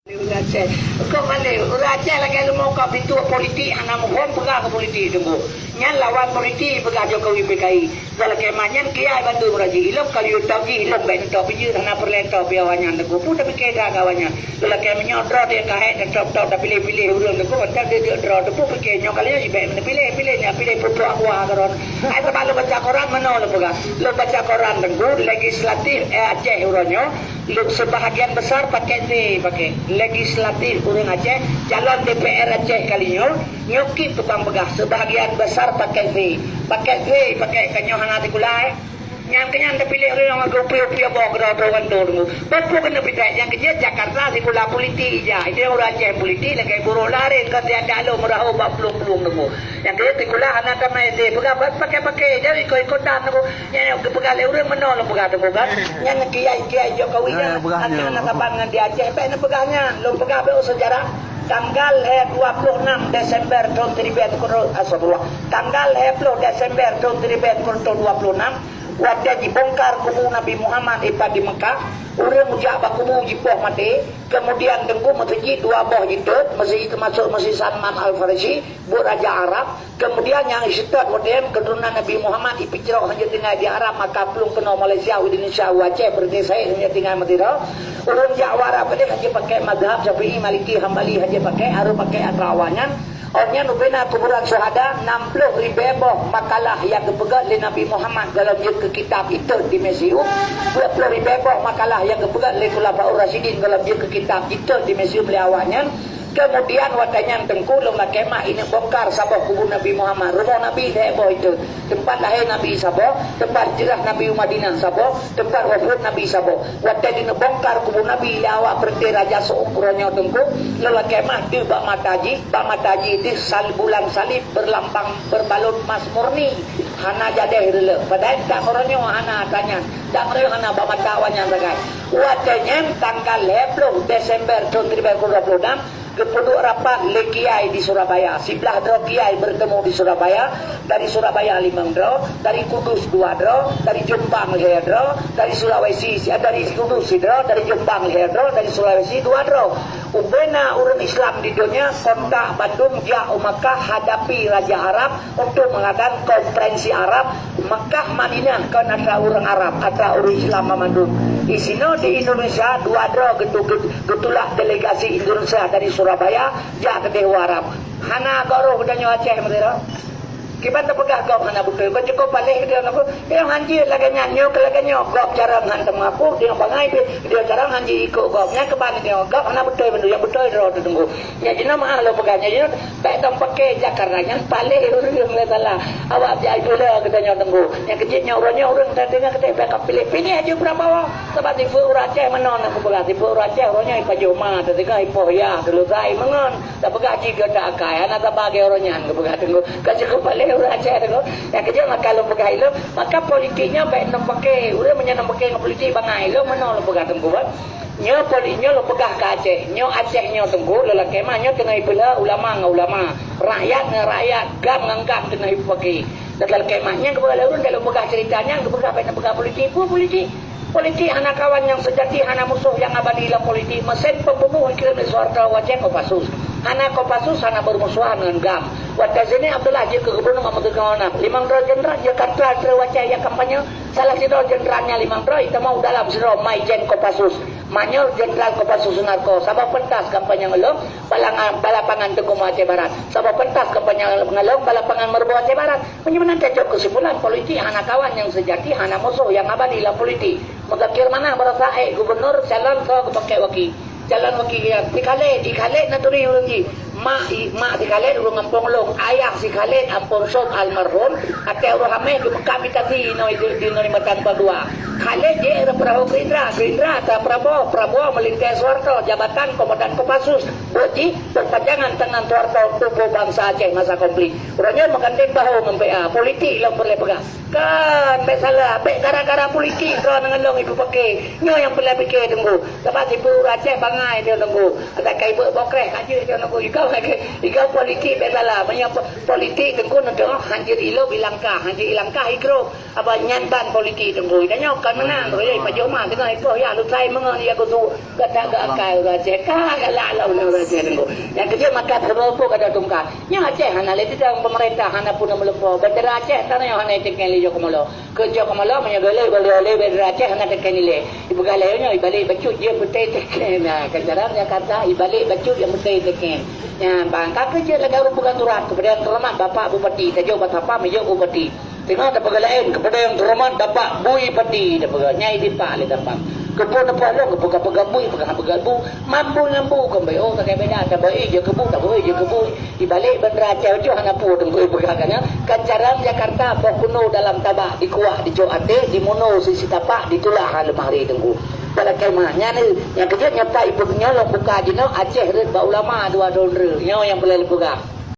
Aceh. Kau balik. Orang Aceh lagi mau kau pintu politik. Anak mohon pegang ke politik tunggu. Nyan lawan politik pegang Jokowi PKI. Kalau kemanyan kiai bantu beraji. Ilok kalau you tahu ji ilok baik tahu pinju anak perlentau piawannya tunggu. Pun tapi kira kawannya. Kalau kemanyan draw dia kahit dan top dah pilih-pilih urang tunggu. Entah dia draw tunggu pikirnya kalinya si baik pilih-pilihnya pilih putu awak karon. Ai sebab lu baca Quran mana lu pegang. Lu baca Quran tunggu legislatif Aceh urangnya. Lu sebahagian besar pakai ni pakai legislatif orang Aceh, calon DPR Aceh kalinya nyoki tukang begah sebahagian besar pakai V pakai kanyohan hati kulai yang kenyang terpilih orang upi-upi bawa ke dalam dulu betul kena pindah yang kerja Jakarta di pula politik je itu yang orang Aceh politik lagi buruh lari ke tiada lo merahu pelung-pelung nunggu yang kerja di pula anak tamai dia pakai jadi ikut-ikutan nunggu yang pegang orang menol pegang tu kan yang kiai Jokowi anak kapan dengan di Aceh baik nak pegangnya lo pegang sejarah tanggal 26 Desember tahun 2026 tanggal 20 Desember tahun 2026 wadah dibongkar kubu Nabi Muhammad di Mekah orang ujak bakumu jipoh mati kemudian dengku masjid dua boh jitut masjid termasuk Masjid Salman Al-Farisi buat Raja Arab kemudian yang isytad wadah keturunan Nabi Muhammad ipicirok hanya tinggal di Arab maka belum kena Malaysia Indonesia Aceh berarti saya hanya tinggal Madinah orang Jawa Arab ini hanya pakai madhab Syafi'i Maliki Hambali hanya pakai harus pakai atrawanyan orangnya nubena kuburan syuhada 60 ribu makalah yang dipegang oleh Nabi Muhammad dalam ke kitab itu di museum 20 ribu makalah yang dipegang oleh Khulafaur Rasyidin dalam ke kitab itu di museum awalnya kemudian watanya tengku lomba kemah ini bongkar sabah kubur Nabi Muhammad rumah Nabi heboh itu tempat lahir Nabi Sabah tempat jerah Nabi Madinah Sabah tempat wafat Nabi Sabah watanya bongkar kubur Nabi lawak berarti Raja Seukurannya tengku lomba kemah di bak mataji itu bulan salib berlampang berbalut mas murni hana jadeh rela padahal tak orangnya hana tanya tak mereka hana bak matawanya segai watanya tanggal 10 Desember tahun 2026 kepuduk rapat le kiai di Surabaya. Sebelah draw kiai bertemu di Surabaya. Dari Surabaya 5 draw, dari Kudus 2 draw, dari Jombang 2 draw, dari Sulawesi dari Kudus draw, dari Jombang 2 draw, dari Sulawesi 2 draw. Ubena urun Islam di dunia kontak Bandung dia Makkah hadapi Raja Arab untuk mengadakan konferensi Arab Makkah Madinah kan ada orang Arab ada orang Islam Bandung. Di sini di Indonesia 2 draw getulah delegasi Indonesia dari Surabaya ja ke Dewa Arab. Hana goro budanya Aceh mereka. Kiban tak pegah kau hana betul. Kau cukup balik dia nak. Dia hanji lagi nyanyo ke lagi nyok. Kau cara hantam aku dia bangai dia cara hanji ikut kau. Nya keban dia kau hana betul bendu yang betul ro tunggu. Nya jina mah lo pegahnya jina tak tam pakai Jakarta nya balik urang salah. Awak jai pula katanya tunggu. Yang kecilnya orang tadinya kita backup pilih aja berapa sebab tipu Aceh menon aku pegah tipu Aceh orangnya ipajoma ketika ipohya selesai mengon. Tak pegah ji gada akai anak bagi orangnya aku pegah tunggu. Kasih kembali orang Aceh tu yang kerja kalau pegang itu maka politiknya baik nak pakai udah menyenang pakai politik bangai itu mana lo pegang tunggu nyo politiknya lo pegang ke Aceh nyo Aceh nyo tunggu lo laki mah nyo kena ibalah ulama rakyat gam nganggap kena pakai dan kalau kemahnya kepada orang kalau pegang ceritanya kepada baik nak pegang politik anak kawan yang sejati anak musuh yang abadi dalam politik mesin pembunuh kira suarta wajah Kopassus anak Kopassus anak bermusuhan dengan GAM waktu sini Abdullah je ke gubernur Mahmud Kawana 5 draw jenderal Jakarta terwajah yang kampanye salah satu jenderalnya 5 draw itu mau dalam siro Maijen Kopassus Manyol Jenderal Kopassus Sunarko sabab pentas kampanye ngelong balapangan Tengku Aceh Barat sabab pentas kampanye ngelong balapangan Merbu Aceh Barat menyebutkan cocok kesimpulan politik anak kawan yang sejati anak musuh yang abadi dalam politik mengakir mana berasa gubernur calon ke pakai wakil calon wakil yang dikale naturi orang ji mak dikale orang ampung long ayah si kale ampung sok almarhum atau orang ramai di Mekah bitati di Matan Padua kale je era Prabowo Gerindra atau Prabowo melintas Soeharto jabatan komandan Kopassus berarti berpanjangan tangan Soeharto tubuh bangsa Aceh masa komplit orangnya menggandeng bahu mempa politik lo boleh pegang kan salah gara-gara politik kau dengan long ibu pakai nyo yang boleh fikir tunggu sebab ibu Aceh bang ngai dia tunggu ada kai bokrek aja dia tunggu ikau politik besalah banyak politik tunggu nak hanjir ilo ilangkah ikro apa nyantan politik tunggu dan nyokan menang rồi Pak Joma tengah ikut ya lu sai mengon ya kutu kata agak akal raja agak lalau raja tunggu yang kerja makan terlalu kada tungkar nya Aceh hana le tidak pemerintah hana pun melepo bandar Aceh tanah yang hana tekan li jokomolo kerja komolo menyagale bandar Aceh hana tekan le ibu galenya ibalik bacut dia betai tekan nah kanjaran Jakarta ibalik bacut yang betai tekan nya bangka kerja negara bukan turat kepada terhormat Bapak Bupati tajo batapa mejo Bupati tengah dapat galain kepada yang terhormat Bapak Bui Pati dapat nyai dipak le dapat kepo dapat lo kepo gabui gabu mampu lampu kembali oh tak beda tak baik je kebu tak boleh je kebu ibalik bandar Aceh tu hana pu tunggu pegangannya kancaran Jakarta pokuno dalam tabak dikuah dijo ate dimono sisi tapak ditulah lemari tunggu pada kemahnya ni yang kerja nyata ibu nyolong buka jino Aceh red ba ulama dua dolar nyo yang boleh buka